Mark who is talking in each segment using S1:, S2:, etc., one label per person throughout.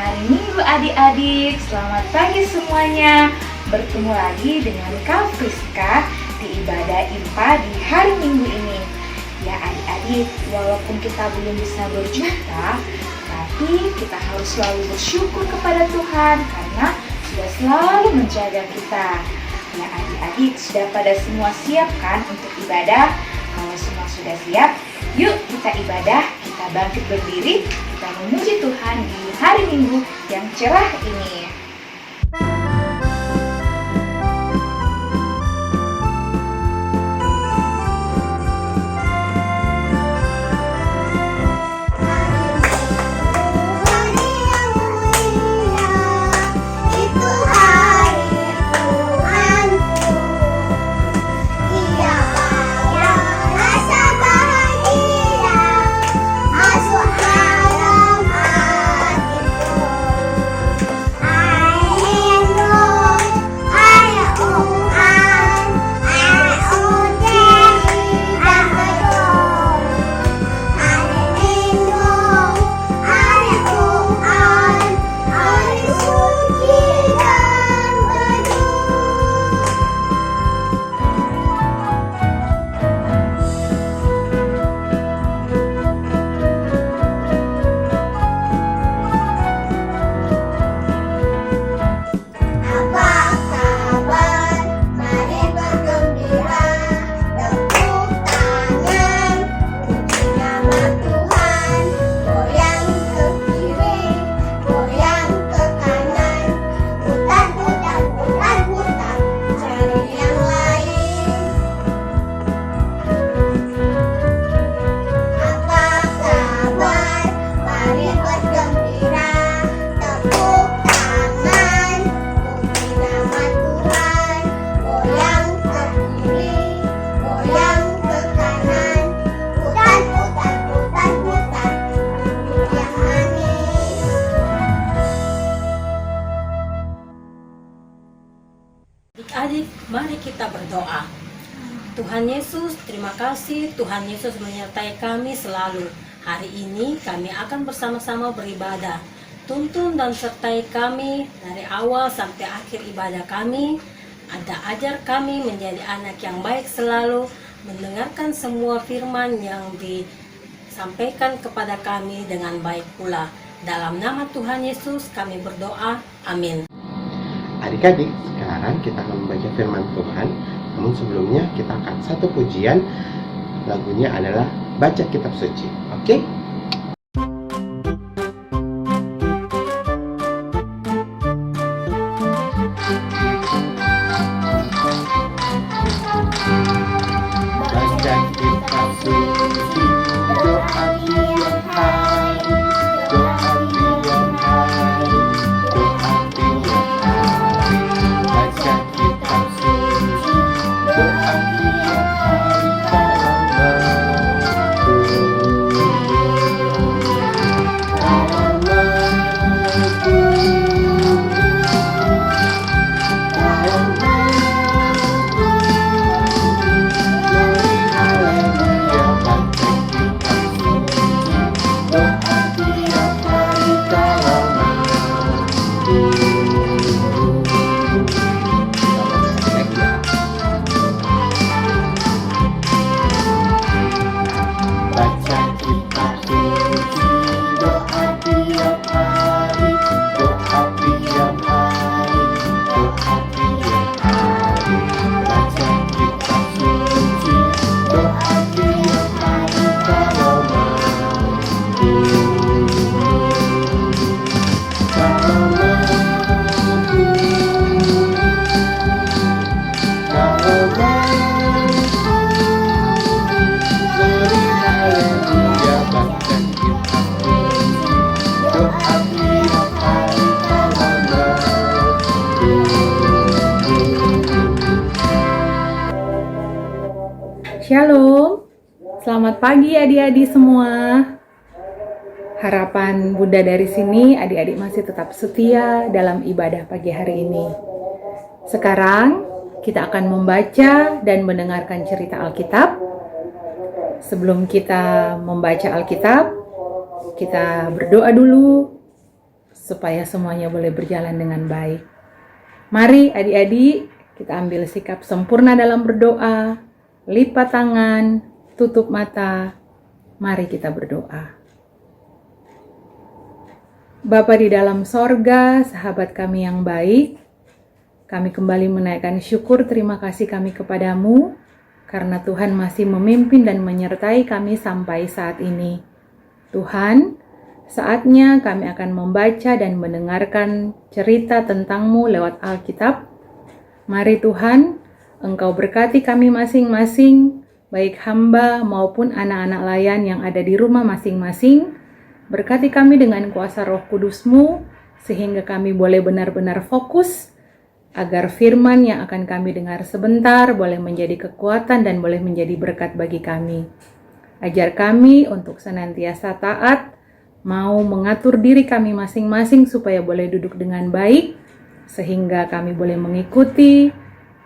S1: hari Minggu adik-adik. Selamat pagi semuanya. Bertemu lagi dengan Kak Friska di ibadah IPA di hari Minggu ini. Ya adik-adik, walaupun kita belum bisa berjumpa, tapi kita harus selalu bersyukur kepada Tuhan karena sudah selalu menjaga kita. Ya adik-adik, sudah pada semua siap kan untuk ibadah? Kalau semua sudah siap, yuk kita ibadah, kita bangkit berdiri, kita memuji Tuhan di hari Minggu yang cerah ini.
S2: Adik-adik, mari kita berdoa. Tuhan Yesus, terima kasih Tuhan Yesus menyertai kami selalu. Hari ini kami akan bersama-sama beribadah. Tuntun dan sertai kami dari awal sampai akhir ibadah kami. Ajar kami menjadi anak yang baik selalu, mendengarkan semua firman yang disampaikan kepada kami dengan baik pula. Dalam nama Tuhan Yesus kami berdoa, amin.
S3: Adik-adik, sekarang kita akan membaca firman Tuhan. Namun sebelumnya kita akan satu pujian. Lagunya adalah Baca Kitab Suci. Oke? Baca kitab suci, doa tiap hari, doa tiap hari, doa tiap hari. Baca kitab suci, doa tiap hari dalam
S4: Shalom, selamat pagi adik-adik semua. Harapan Bunda dari sini, adik-adik masih tetap setia dalam ibadah pagi hari ini. Sekarang kita akan membaca dan mendengarkan cerita Alkitab. Sebelum kita membaca Alkitab, kita berdoa dulu supaya semuanya boleh berjalan dengan baik. Mari adik-adik kita ambil sikap sempurna dalam berdoa, lipat tangan, tutup mata, mari kita berdoa. Bapa di dalam sorga, sahabat kami yang baik, kami kembali menaikkan syukur terima kasih kami kepadamu, karena Tuhan masih memimpin dan menyertai kami sampai saat ini. Tuhan, saatnya kami akan membaca dan mendengarkan cerita tentang-Mu lewat Alkitab. Mari Tuhan, Engkau berkati kami masing-masing, baik hamba maupun anak-anak layan yang ada di rumah masing-masing. Berkati kami dengan kuasa Roh Kudus-Mu, sehingga kami boleh benar-benar fokus, agar firman yang akan kami dengar sebentar boleh menjadi kekuatan dan boleh menjadi berkat bagi kami. Ajar kami untuk senantiasa taat, mau mengatur diri kami masing-masing supaya boleh duduk dengan baik, sehingga kami boleh mengikuti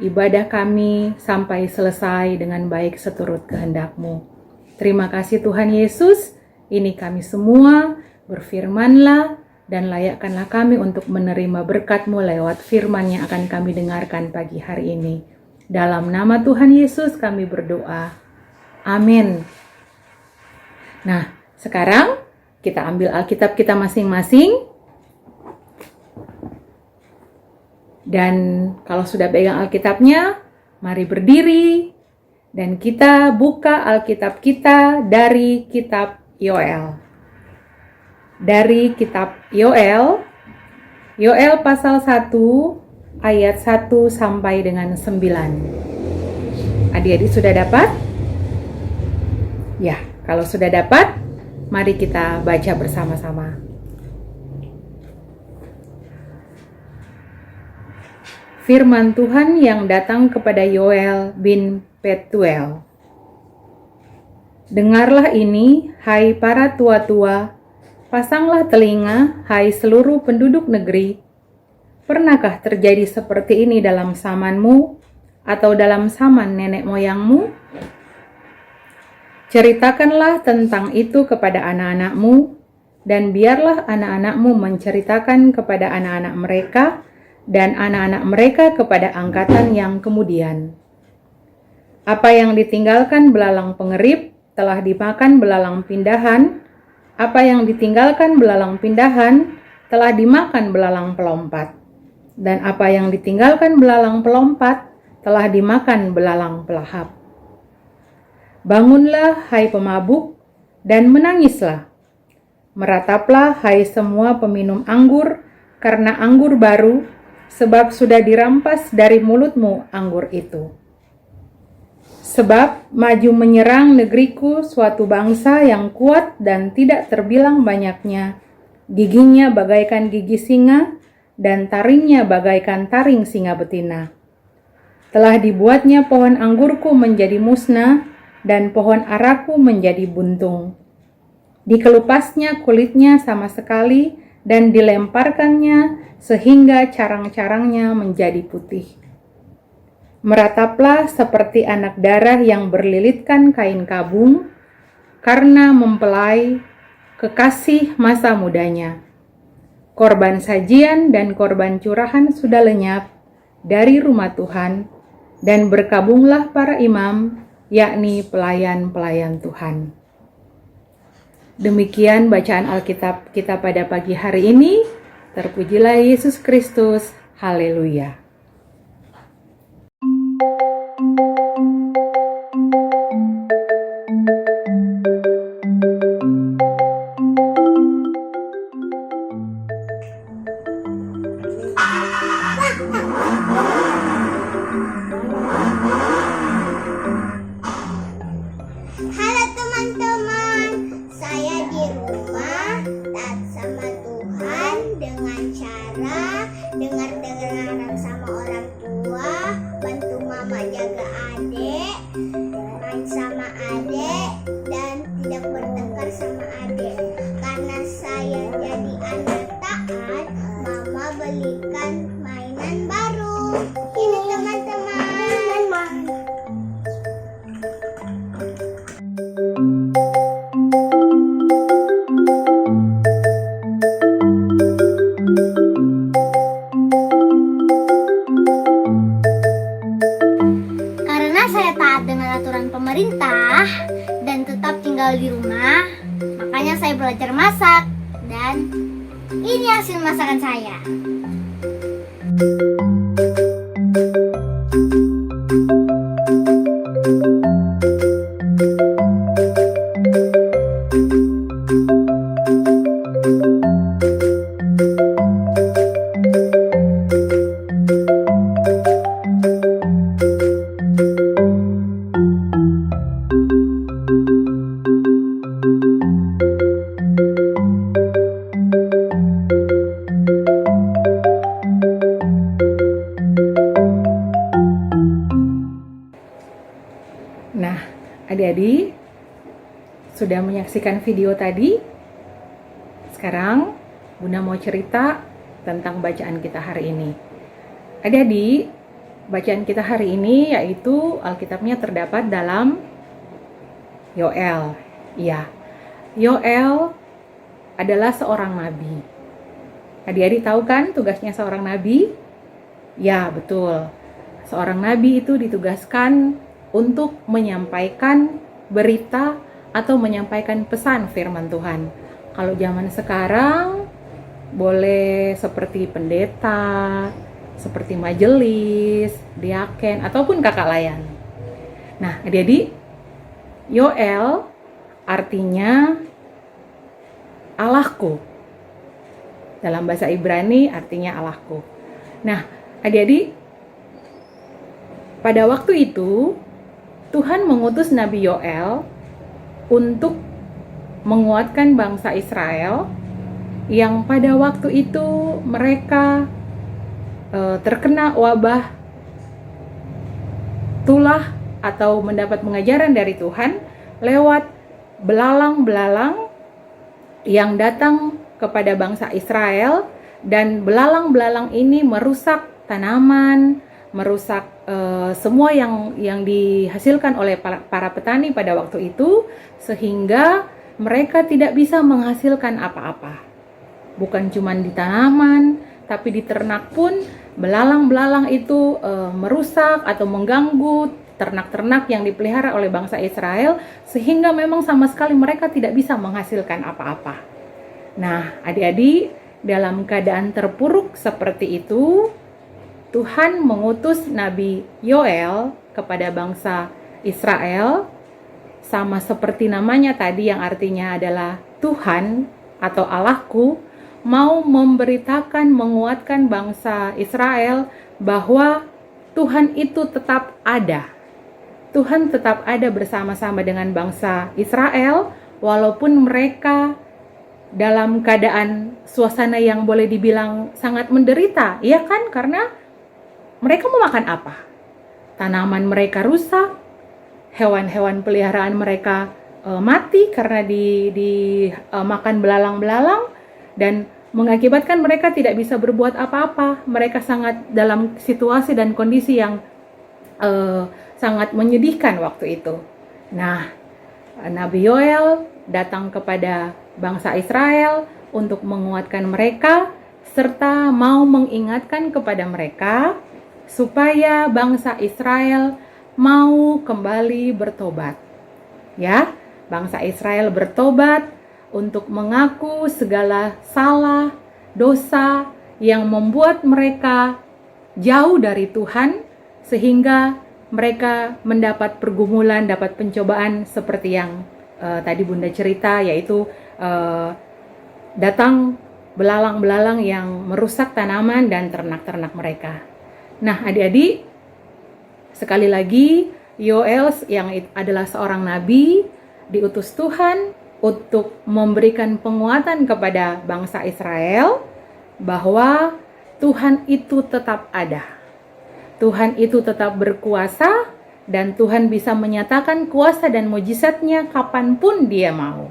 S4: ibadah kami sampai selesai dengan baik seturut kehendak-Mu. Terima kasih Tuhan Yesus. Ini kami semua, berfirmanlah dan layakkanlah kami untuk menerima berkat-Mu lewat firman yang akan kami dengarkan pagi hari ini. Dalam nama Tuhan Yesus kami berdoa. Amin. Nah, sekarang kita ambil Alkitab kita masing-masing. Dan kalau sudah pegang Alkitabnya, mari berdiri dan kita buka Alkitab kita dari kitab Yoel. Dari kitab Yoel pasal 1 ayat 1 sampai dengan 9. Adik-adik sudah dapat? Ya, kalau sudah dapat, mari kita baca bersama-sama. Firman Tuhan yang datang kepada Yoel bin Petuel. Dengarlah ini, hai para tua-tua, pasanglah telinga, hai seluruh penduduk negeri. Pernahkah terjadi seperti ini dalam zamanmu atau dalam zaman nenek moyangmu? Ceritakanlah tentang itu kepada anak-anakmu, dan biarlah anak-anakmu menceritakan kepada anak-anak mereka, dan anak-anak mereka kepada angkatan yang kemudian. Apa yang ditinggalkan belalang pengerip, telah dimakan belalang pindahan. Apa yang ditinggalkan belalang pindahan, telah dimakan belalang pelompat. Dan apa yang ditinggalkan belalang pelompat, telah dimakan belalang pelahap. Bangunlah, hai pemabuk, dan menangislah. Merataplah, hai semua peminum anggur, karena anggur baru, sebab sudah dirampas dari mulutmu anggur itu. Sebab maju menyerang negeriku suatu bangsa yang kuat dan tidak terbilang banyaknya, giginya bagaikan gigi singa, dan taringnya bagaikan taring singa betina. Telah dibuatnya pohon anggurku menjadi musnah, dan pohon araku menjadi buntung. Dikelupasnya kulitnya sama sekali, dan dilemparkannya sehingga carang-carangnya menjadi putih. Merataplah seperti anak darah yang berlilitkan kain kabung, karena mempelai kekasih masa mudanya. Korban sajian dan korban curahan sudah lenyap dari rumah Tuhan, dan berkabunglah para imam, yakni pelayan-pelayan Tuhan. Demikian bacaan Alkitab kita pada pagi hari ini. Terpujilah Yesus Kristus. Haleluya.
S5: Halo teman-teman, saya di rumah taat sama Tuhan dengan cara dengar-dengar sama orang tua, bantu mama jaga adik, main sama adik, dan tidak bertengkar sama adik. Karena saya jadi anak taat, mama belikan mainan baru. Ini teman-teman. Karena saya taat dengan aturan pemerintah dan tetap tinggal di rumah, makanya saya belajar masak. Dan ini hasil masakan saya.
S4: Nah, adik-adik sudah menyaksikan video tadi. Sekarang Bunda mau cerita tentang bacaan kita hari ini. Adik-adik, bacaan kita hari ini yaitu Alkitabnya terdapat dalam Yoel. Ya, Yoel adalah seorang nabi. Adik-adik tahu kan tugasnya seorang nabi? Ya, betul. Seorang nabi itu ditugaskan untuk menyampaikan berita atau menyampaikan pesan firman Tuhan. Kalau zaman sekarang boleh seperti pendeta, seperti majelis, diaken, ataupun kakak layan. Nah, adik-adik, Yoel artinya Allahku. Dalam bahasa Ibrani artinya Allahku. Nah, adik-adik, pada waktu itu Tuhan mengutus Nabi Yoel untuk menguatkan bangsa Israel yang pada waktu itu mereka terkena wabah tulah atau mendapat pengajaran dari Tuhan lewat belalang-belalang yang datang kepada bangsa Israel, dan belalang-belalang ini merusak tanaman, merusak semua yang dihasilkan oleh para petani pada waktu itu, sehingga mereka tidak bisa menghasilkan apa-apa. Bukan cuma di tanaman, tapi di ternak pun belalang-belalang itu merusak atau mengganggu ternak-ternak yang dipelihara oleh bangsa Israel, sehingga memang sama sekali mereka tidak bisa menghasilkan apa-apa. Nah, adik-adik, dalam keadaan terpuruk seperti itu, Tuhan mengutus Nabi Yoel kepada bangsa Israel, sama seperti namanya tadi yang artinya adalah Tuhan atau Allahku, mau memberitakan, menguatkan bangsa Israel bahwa Tuhan itu tetap ada. Tuhan tetap ada bersama-sama dengan bangsa Israel, walaupun mereka dalam keadaan suasana yang boleh dibilang sangat menderita, iya kan? Karena mereka mau makan apa? Tanaman mereka rusak, hewan-hewan peliharaan mereka mati karena dimakan belalang-belalang, dan mengakibatkan mereka tidak bisa berbuat apa-apa. Mereka sangat dalam situasi dan kondisi yang sangat menyedihkan waktu itu. Nah, Nabi Yoel datang kepada bangsa Israel untuk menguatkan mereka, serta mau mengingatkan kepada mereka supaya bangsa Israel mau kembali bertobat. Ya, bangsa Israel bertobat untuk mengaku segala salah, dosa yang membuat mereka jauh dari Tuhan, sehingga mereka mendapat pergumulan, dapat pencobaan seperti yang tadi Bunda cerita, yaitu datang belalang-belalang yang merusak tanaman dan ternak-ternak mereka. Nah, adik-adik, sekali lagi, Yoel yang adalah seorang nabi, diutus Tuhan untuk memberikan penguatan kepada bangsa Israel bahwa Tuhan itu tetap ada. Tuhan itu tetap berkuasa, dan Tuhan bisa menyatakan kuasa dan mujizatnya kapanpun Dia mau.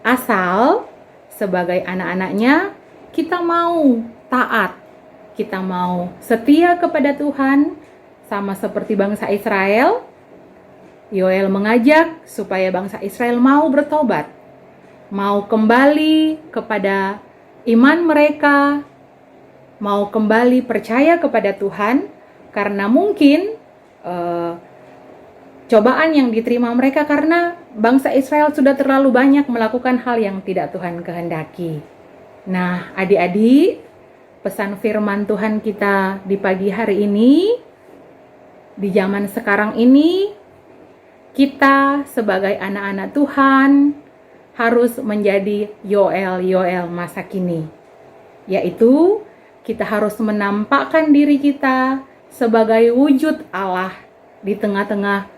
S4: Asal sebagai anak-anaknya kita mau taat, kita mau setia kepada Tuhan, sama seperti bangsa Israel. Yoel mengajak supaya bangsa Israel mau bertobat, mau kembali kepada iman mereka, mau kembali percaya kepada Tuhan, karena mungkin cobaan yang diterima mereka karena bangsa Israel sudah terlalu banyak melakukan hal yang tidak Tuhan kehendaki. Nah, adik-adik, pesan firman Tuhan kita di pagi hari ini, di zaman sekarang ini, kita sebagai anak-anak Tuhan harus menjadi Yoel masa kini. Yaitu, kita harus menampakkan diri kita sebagai wujud Allah di tengah-tengah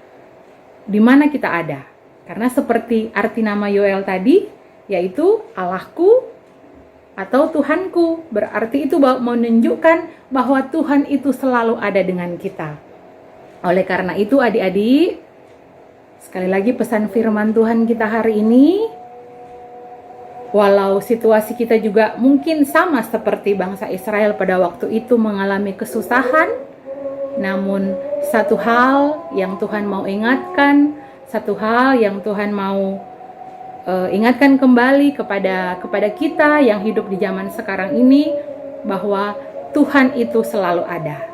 S4: di mana kita ada. Karena seperti arti nama Yoel tadi, yaitu Allahku atau Tuhanku. Berarti itu menunjukkan bahwa Tuhan itu selalu ada dengan kita. Oleh karena itu adik-adik, sekali lagi pesan firman Tuhan kita hari ini, walau situasi kita juga mungkin sama seperti bangsa Israel pada waktu itu mengalami kesusahan, namun satu hal yang Tuhan mau ingatkan, satu hal yang Tuhan mau ingatkan kembali kepada kita yang hidup di zaman sekarang ini, bahwa Tuhan itu selalu ada.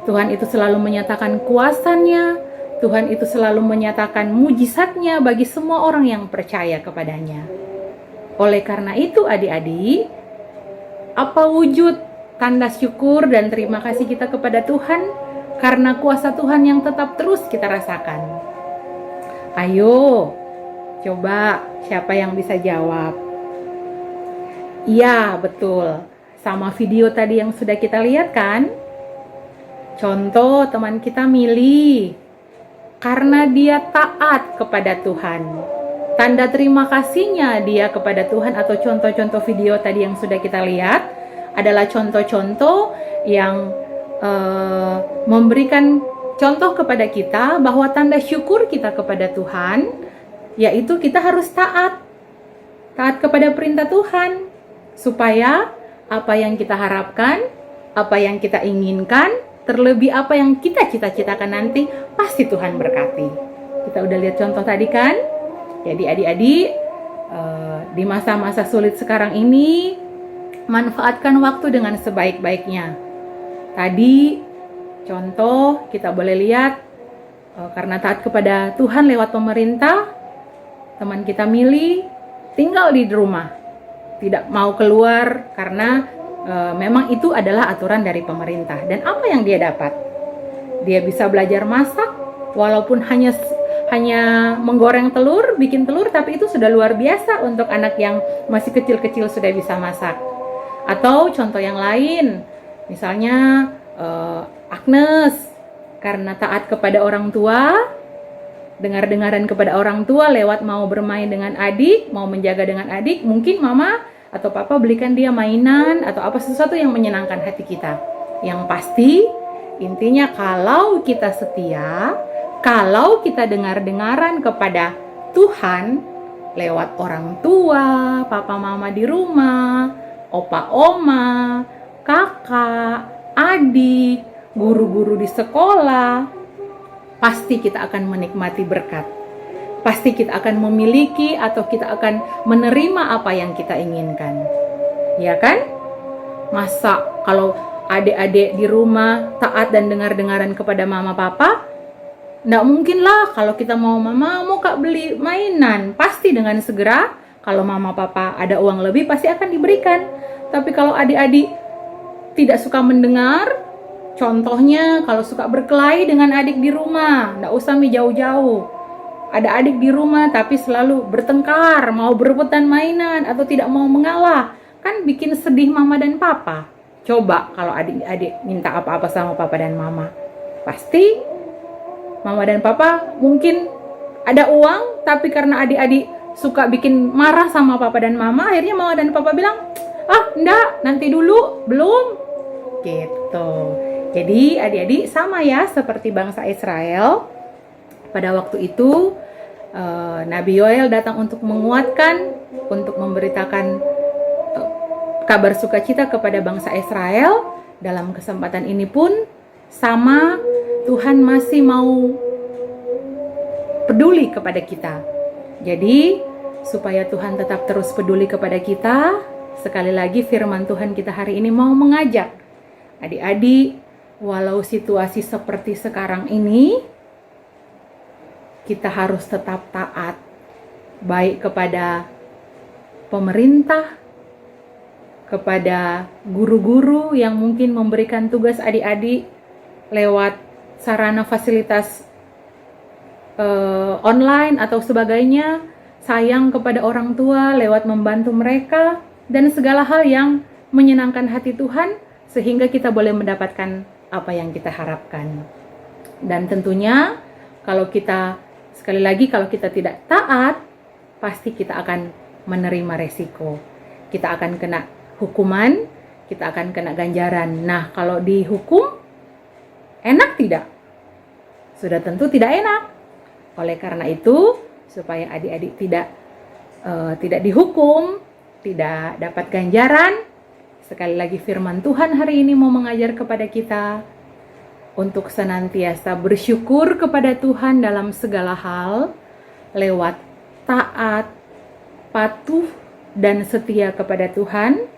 S4: Tuhan itu selalu menyatakan kuasanya, Tuhan itu selalu menyatakan mujizatnya bagi semua orang yang percaya kepadanya. Oleh karena itu adik-adik, apa wujud tanda syukur dan terima kasih kita kepada Tuhan karena kuasa Tuhan yang tetap terus kita rasakan? Ayo, coba siapa yang bisa jawab? Iya, betul. Sama video tadi yang sudah kita lihat kan? Contoh teman kita Mili, karena dia taat kepada Tuhan. Tanda terima kasihnya dia kepada Tuhan atau contoh-contoh video tadi yang sudah kita lihat adalah contoh-contoh yang memberikan contoh kepada kita bahwa tanda syukur kita kepada Tuhan yaitu kita harus taat kepada perintah Tuhan, supaya apa yang kita harapkan, apa yang kita inginkan, terlebih apa yang kita cita-citakan nanti, pasti Tuhan berkati. Kita udah lihat contoh tadi kan? Jadi adik-adik, di masa-masa sulit sekarang ini, manfaatkan waktu dengan sebaik-baiknya. Tadi contoh kita boleh lihat, karena taat kepada Tuhan lewat pemerintah, teman kita Mili tinggal di rumah, tidak mau keluar karena memang itu adalah aturan dari pemerintah. Dan apa yang dia dapat? Dia bisa belajar masak, walaupun hanya menggoreng telur, bikin telur, tapi itu sudah luar biasa untuk anak yang masih kecil-kecil sudah bisa masak. Atau contoh yang lain, misalnya Agnes, karena taat kepada orang tua, dengar-dengaran kepada orang tua lewat mau bermain dengan adik, mau menjaga dengan adik, mungkin mama atau papa belikan dia mainan atau apa sesuatu yang menyenangkan hati kita. Yang pasti, intinya kalau kita setia, kalau kita dengar-dengaran kepada Tuhan lewat orang tua, papa mama di rumah, opa oma, kakak, adik, guru-guru di sekolah, pasti kita akan menikmati berkat. Pasti kita akan memiliki atau kita akan menerima apa yang kita inginkan. Ya kan? Masa kalau adik-adik di rumah taat dan dengar-dengaran kepada mama papa, nggak mungkin lah kalau kita mau kak beli mainan, pasti dengan segera kalau mama papa ada uang lebih pasti akan diberikan. Tapi kalau adik-adik tidak suka mendengar, contohnya kalau suka berkelahi dengan adik di rumah, nggak usah jauh-jauh. Ada adik di rumah tapi selalu bertengkar, mau berebutan mainan atau tidak mau mengalah, kan bikin sedih mama dan papa. Coba kalau adik-adik minta apa-apa sama papa dan mama, pasti mama dan papa mungkin ada uang, tapi karena adik-adik suka bikin marah sama papa dan mama, akhirnya mama dan papa bilang, enggak, nanti dulu, belum. Gitu. Jadi adik-adik sama ya seperti bangsa Israel. Pada waktu itu Nabi Yoel datang untuk menguatkan, untuk memberitakan kabar sukacita kepada bangsa Israel. Dalam kesempatan ini pun sama, Tuhan masih mau peduli kepada kita. Jadi supaya Tuhan tetap terus peduli kepada kita, sekali lagi firman Tuhan kita hari ini mau mengajak adik-adik, walau situasi seperti sekarang ini, kita harus tetap taat, baik kepada pemerintah, kepada guru-guru yang mungkin memberikan tugas adik-adik lewat sarana fasilitas online atau sebagainya, sayang kepada orang tua lewat membantu mereka, dan segala hal yang menyenangkan hati Tuhan sehingga kita boleh mendapatkan apa yang kita harapkan. Dan tentunya kalau kita, sekali lagi, kalau kita tidak taat, pasti kita akan menerima resiko. Kita akan kena hukuman, kita akan kena ganjaran. Nah, kalau dihukum, enak tidak? Sudah tentu tidak enak. Oleh karena itu, supaya adik-adik tidak dihukum, tidak dapat ganjaran, sekali lagi firman Tuhan hari ini mau mengajar kepada kita untuk senantiasa bersyukur kepada Tuhan dalam segala hal, lewat taat, patuh, dan setia kepada Tuhan,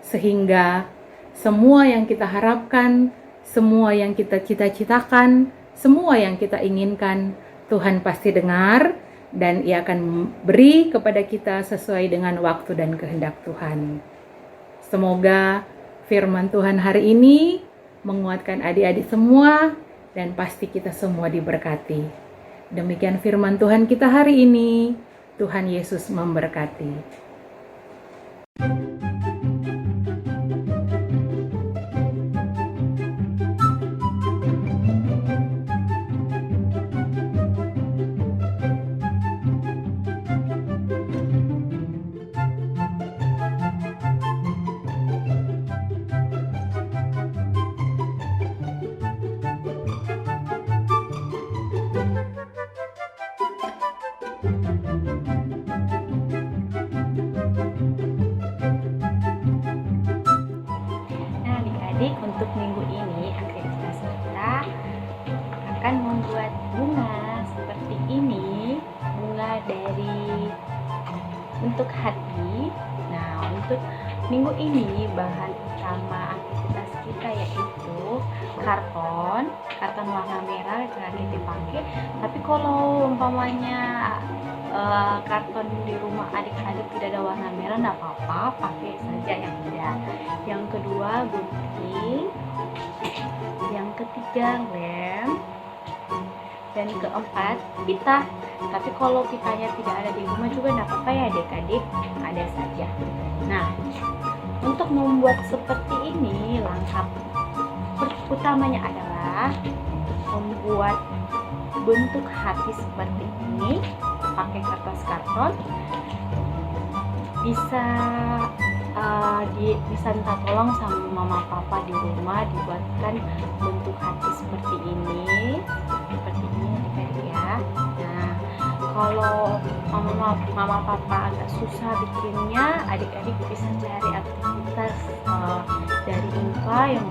S4: sehingga semua yang kita harapkan, semua yang kita cita-citakan, semua yang kita inginkan, Tuhan pasti dengar, dan Ia akan beri kepada kita sesuai dengan waktu dan kehendak Tuhan. Semoga firman Tuhan hari ini menguatkan adik-adik semua, dan pasti kita semua diberkati. Demikian firman Tuhan kita hari ini. Tuhan Yesus memberkati.
S1: Nah, adik-adik, untuk minggu ini aktivitas kita akan membuat bunga seperti ini, bunga dari bentuk hati. Nah, untuk minggu ini bahan utama aktivitas kita yaitu karton warna merah yang akan dipakai. Tapi kalau umpamanya karton di rumah adik-adik tidak ada warna merah, enggak apa-apa, pakai saja yang tidak. Yang kedua gunting, yang ketiga lem, dan keempat pita. Tapi kalau pitanya tidak ada di rumah juga enggak apa-apa ya adik-adik, ada saja. Nah, untuk membuat seperti ini, langkah utamanya adalah membuat bentuk hati seperti ini pakai kertas karton. Bisa minta tolong sama mama papa di rumah dibuatkan bentuk hati seperti ini adik-adik ya. Nah, kalau mama papa agak susah bikinnya, adik-adik bisa cari aktivitas dari IMPA yang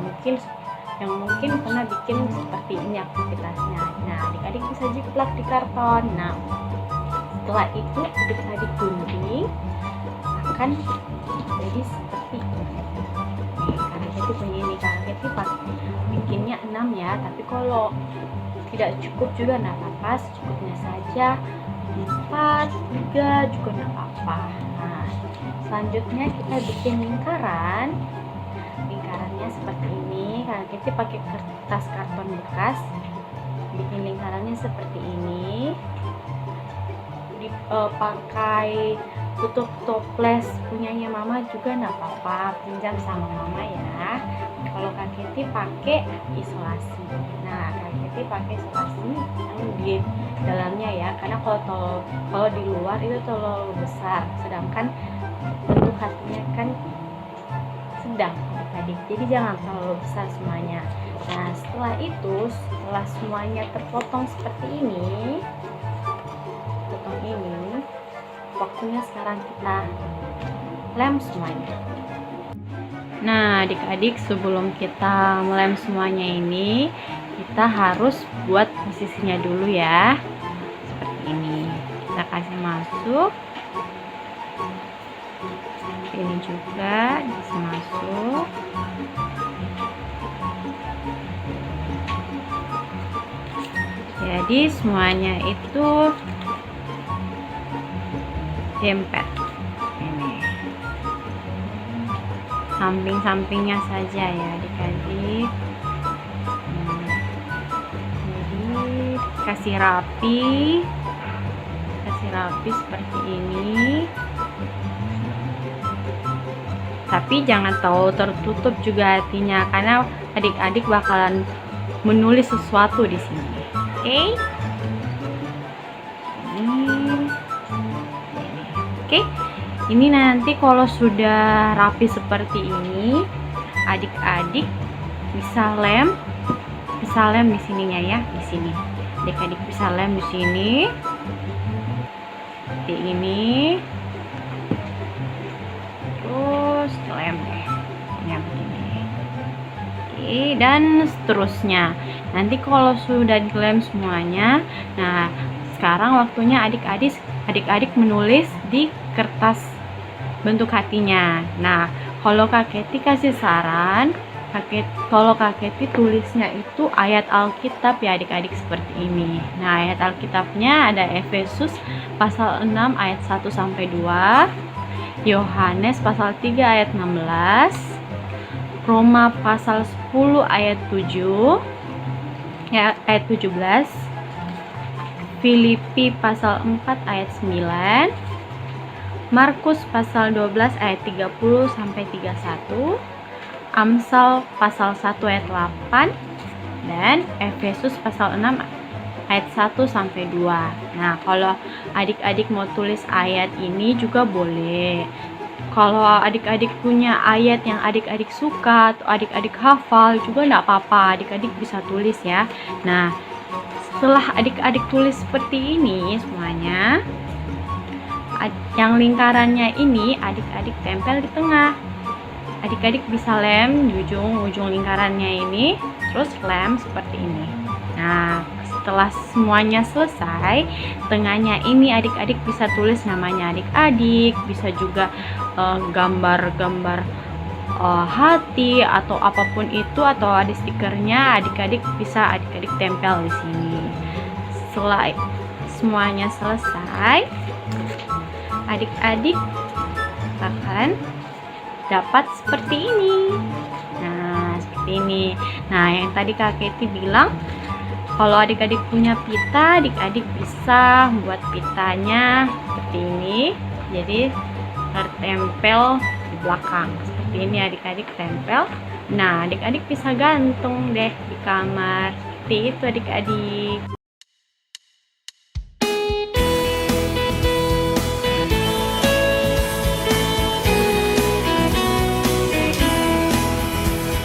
S1: mungkin pernah bikin seperti ini aktivitasnya. Nah, adik-adik bisa jiplak di karton. Nah, setelah itu adik-adik gunting akan jadi seperti ini. Karena jadi begini, karena jadi bikinnya 6 ya, tapi kalau tidak cukup juga enggak apa-apa, secukupnya saja. 4, 3 juga enggak apa-apa. Nah, selanjutnya kita bikin lingkarannya seperti ini. Karena kita pakai kertas karton bekas, bikin lingkarannya seperti ini. Pakai tutup toples punyanya mama juga enggak apa-apa, pinjam sama mama ya. Kalau Kak Keti pakai isolasi. Nah, Kak Keti pakai isolasi yang di dalamnya ya, karena kalau di luar itu terlalu besar, sedangkan bentuk hatinya kan sedang adik-adik, jadi jangan terlalu besar semuanya. Nah, setelah semuanya terpotong seperti ini, waktunya sekarang kita lem semuanya. Nah, adik-adik, sebelum kita melem semuanya ini, kita harus buat posisinya dulu ya. Seperti ini. Kita kasih masuk.
S6: Ini juga bisa masuk. Jadi semuanya itu dempet. Ini samping-sampingnya saja ya adik-adik. Jadi kasih rapi seperti ini. Tapi jangan terlalu tertutup juga hatinya, karena adik-adik bakalan menulis sesuatu di sini. Oke? Oke. Ini nanti kalau sudah rapi seperti ini, adik-adik bisa lem di sininya ya, di sini. Adik-adik bisa lem di sini. Seperti ini. Terus lem deh. Ya begini. Oke, dan seterusnya. Nanti kalau sudah dilem semuanya, nah sekarang waktunya adik-adik menulis di kertas bentuk hatinya. Nah, kalau Kak Keti kasih saran, kalau Kak Keti tulisnya itu ayat Alkitab ya adik-adik seperti ini. Nah, ayat Alkitabnya ada Efesus pasal 6 ayat 1 sampai 2, Yohanes pasal 3 ayat 16, Roma pasal 10 ayat 7, ya, ayat 17, Filipi pasal 4 ayat 9, Markus pasal 12 ayat 30 sampai 31, Amsal pasal 1 ayat 8, dan Efesus pasal 6 ayat 1 sampai 2. Nah, kalau adik-adik mau tulis ayat ini juga boleh. Kalau adik-adik punya ayat yang adik-adik suka atau adik-adik hafal juga enggak apa-apa, adik-adik bisa tulis ya. Nah, setelah adik-adik tulis seperti ini semuanya, yang lingkarannya ini adik-adik tempel di tengah. Adik-adik bisa lem di ujung lingkarannya ini, terus lem seperti ini. Nah, setelah semuanya selesai, tengahnya ini adik-adik bisa tulis namanya adik-adik, bisa juga gambar-gambar hati atau apapun itu, atau ada stikernya, adik-adik bisa tempel di sini. Setelah semuanya selesai, adik-adik akan dapat seperti ini. Nah, seperti ini. Nah, yang tadi Kak Keti bilang, kalau adik-adik punya pita, adik-adik bisa membuat pitanya seperti ini. Jadi tertempel di belakang. Seperti ini adik-adik tempel. Nah, adik-adik bisa gantung deh di kamar. Seperti itu adik-adik.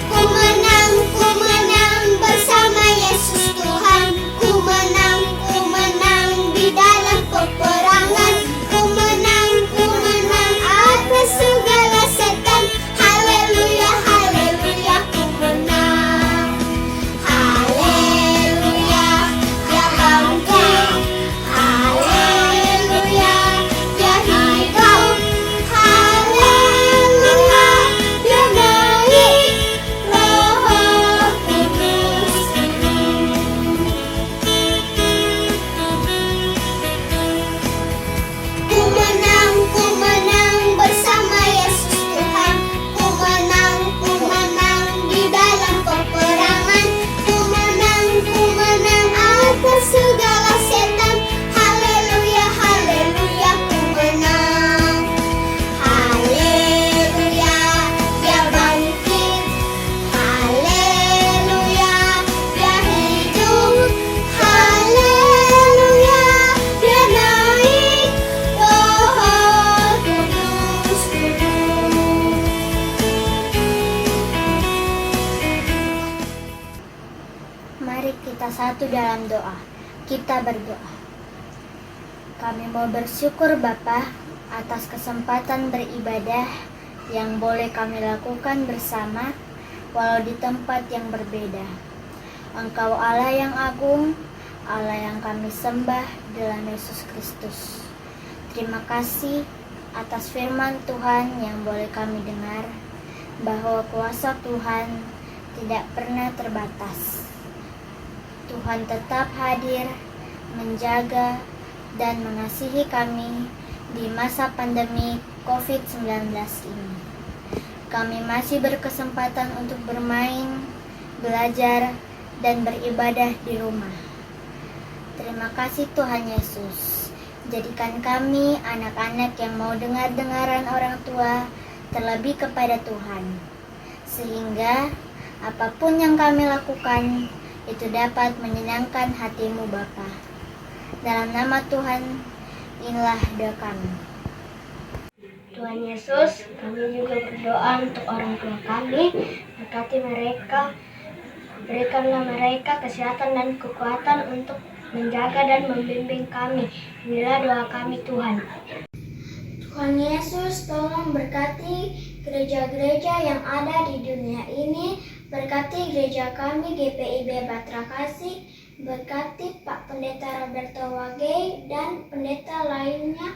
S5: Ku menang bersama Yesus Tuhan. Ku menang di dalam peperangan. Ku menang atas segala setan. Haleluya, haleluya, ku menang. Haleluya, dia bangkit. Haleluya, dia hidup. Haleluya, dia naik. Roh Kudus Ku menang bersama Yesus Tuhan. Ku menang di dalam peperangan. Ku menang atas segala setan. Haleluya, haleluya, ku menang. Haleluya, dia bangkit. Haleluya, dia hidup. Haleluya, dia naik. Roh Kudus turun. Mari kita satu dalam doa. Kita berdoa. Kami mau bersyukur Bapa atas kesempatan beribadah yang boleh kami lakukan bersama walau di tempat yang berbeda. Engkau Allah yang agung, Allah yang kami sembah dalam Yesus Kristus. Terima kasih atas firman Tuhan yang boleh kami dengar, bahwa kuasa Tuhan tidak pernah terbatas. Tuhan tetap hadir, menjaga, dan mengasihi kami di masa pandemi COVID-19 ini. Kami masih berkesempatan untuk bermain, belajar, dan beribadah di rumah. Terima kasih Tuhan Yesus. Jadikan kami anak-anak yang mau dengar-dengaran orang tua, terlebih kepada Tuhan. Sehingga apapun yang kami lakukan, itu dapat menyenangkan hati-Mu Bapa. Dalam nama Tuhan, inilah doa kami. Tuhan Yesus, kami juga berdoa untuk orang tua kami, berkati mereka, berikanlah mereka kesehatan dan kekuatan untuk menjaga dan membimbing kami. Inilah doa kami Tuhan. Tuhan Yesus, tolong berkati gereja-gereja yang ada di dunia ini, berkati gereja kami GPIB Batra Kasih, berkati Pak Pendeta Roberto Wage dan pendeta lainnya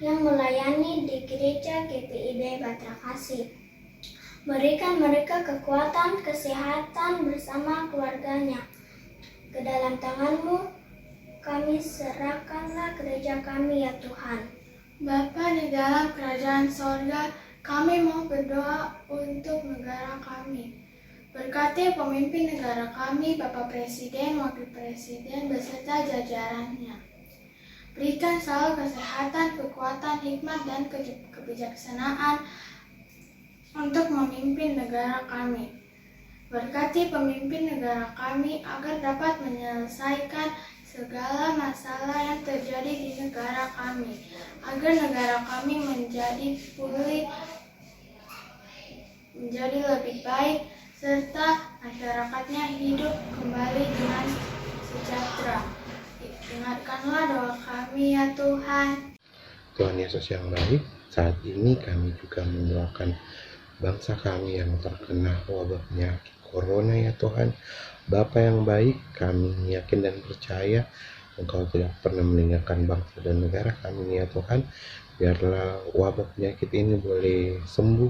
S5: yang melayani di gereja GPIB Batra Kasih. Berikan mereka kekuatan, kesehatan bersama keluarganya. Ke dalam tangan-Mu kami serahkanlah gereja kami ya Tuhan. Bapa di dalam kerajaan sorga, kami mau berdoa untuk negara kami. Berkati pemimpin negara kami, Bapak Presiden, Wakil Presiden, beserta jajarannya. Berikan selalu kesehatan, kekuatan, hikmat, dan kebijaksanaan untuk memimpin negara kami. Berkati pemimpin negara kami agar dapat menyelesaikan segala masalah yang terjadi di negara kami, agar negara kami menjadi pulih, menjadi lebih baik, serta masyarakatnya hidup kembali dengan sejahtera. Ingatkanlah doa kami ya Tuhan.
S3: Tuhan Yesus yang baik, saat ini kami juga mendoakan bangsa kami yang terkena wabah penyakit Corona ya Tuhan. Bapa yang baik, kami yakin dan percaya Engkau tidak pernah meninggalkan bangsa dan negara kami ya Tuhan. Biarlah wabah penyakit ini boleh sembuh,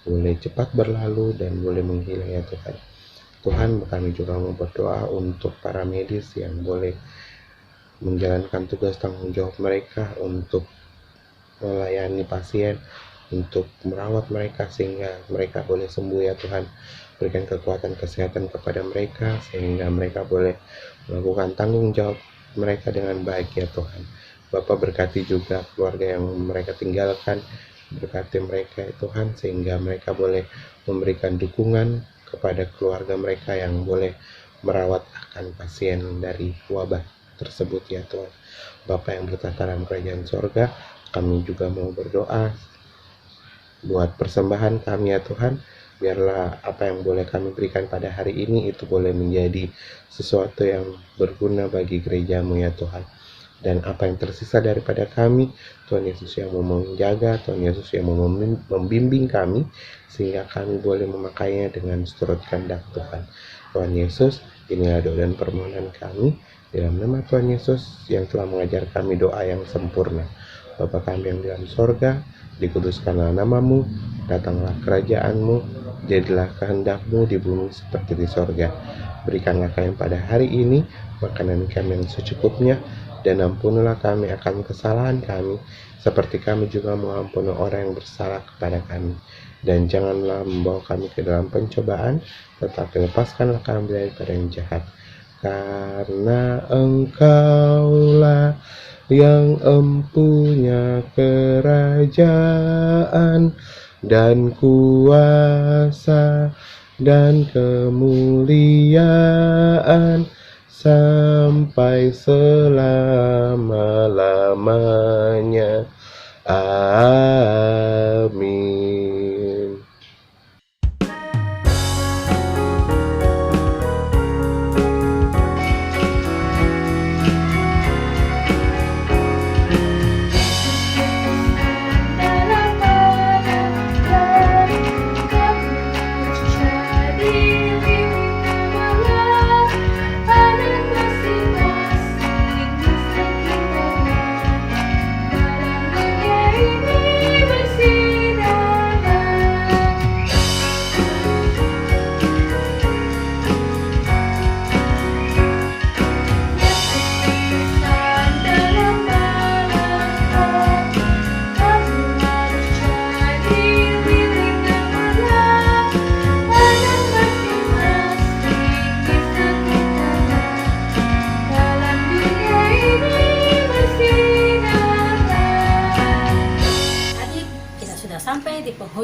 S3: boleh cepat berlalu, dan boleh menghilang ya Tuhan. Tuhan, kami juga mau berdoa untuk para medis yang boleh menjalankan tugas tanggung jawab mereka untuk melayani pasien, untuk merawat mereka sehingga mereka boleh sembuh ya Tuhan. Berikan kekuatan kesehatan kepada mereka sehingga mereka boleh melakukan tanggung jawab mereka dengan baik ya Tuhan. Bapa, berkati juga keluarga yang mereka tinggalkan, berkati mereka ya Tuhan sehingga mereka boleh memberikan dukungan kepada keluarga mereka yang boleh merawat akan pasien dari wabah tersebut ya Tuhan. Bapa yang bertata dalam kerajaan sorga, kami juga mau berdoa buat persembahan kami ya Tuhan. Biarlah apa yang boleh kami berikan pada hari ini itu boleh menjadi sesuatu yang berguna bagi gereja-Mu ya Tuhan. Dan apa yang tersisa daripada kami, Tuhan Yesus yang mau menjaga, Tuhan Yesus yang mau membimbing kami, sehingga kami boleh memakainya dengan seturut kehendak Tuhan. Tuhan Yesus, inilah doa dan permohonan kami, dalam nama Tuhan Yesus yang telah mengajar kami doa yang sempurna. Bapa kami yang di dalam sorga, dikuduskanlah nama-Mu, datanglah kerajaan-Mu, jadilah kehendak-Mu di bumi seperti di sorga. Berikanlah kami pada hari ini makanan kami yang secukupnya, dan ampunilah kami akan kesalahan kami, seperti kami juga mengampuni orang yang bersalah kepada kami. Dan janganlah membawa kami ke dalam pencobaan, tetapi lepaskanlah kami daripada yang jahat. Karena Engkaulah yang empunya kerajaan dan kuasa dan kemuliaan sampai selama-lamanya. Amin.
S1: Dalam dunia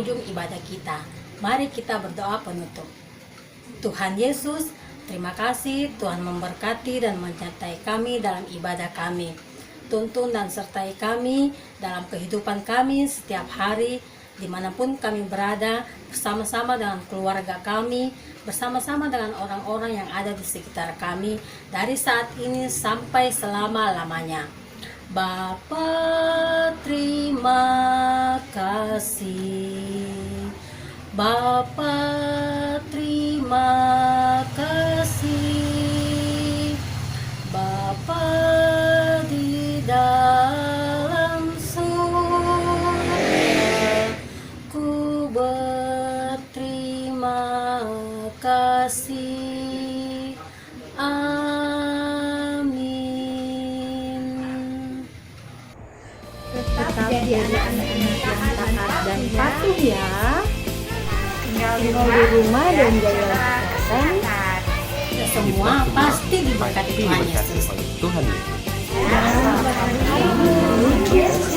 S2: penghujung ibadah kita. Mari kita berdoa penutup. Tuhan Yesus, terima kasih Tuhan memberkati dan menyertai kami dalam ibadah kami. Tuntun dan sertai kami dalam kehidupan kami setiap hari, dimanapun kami berada, bersama-sama dengan keluarga kami, bersama-sama dengan orang-orang yang ada di sekitar kami, dari saat ini sampai selama-lamanya. Bapa, terima kasih. Bapa, terima kasih. Bapa di dalam surga, ku berterima kasih. Amin.
S4: Tetap jadi anak-anak yang taat dan patuh ya. Tinggal di rumah dan jaga kesehatan.
S2: Semua pasti diberkati Tuhan Yesus.
S3: Tuhan Yesus.
S4: Amin.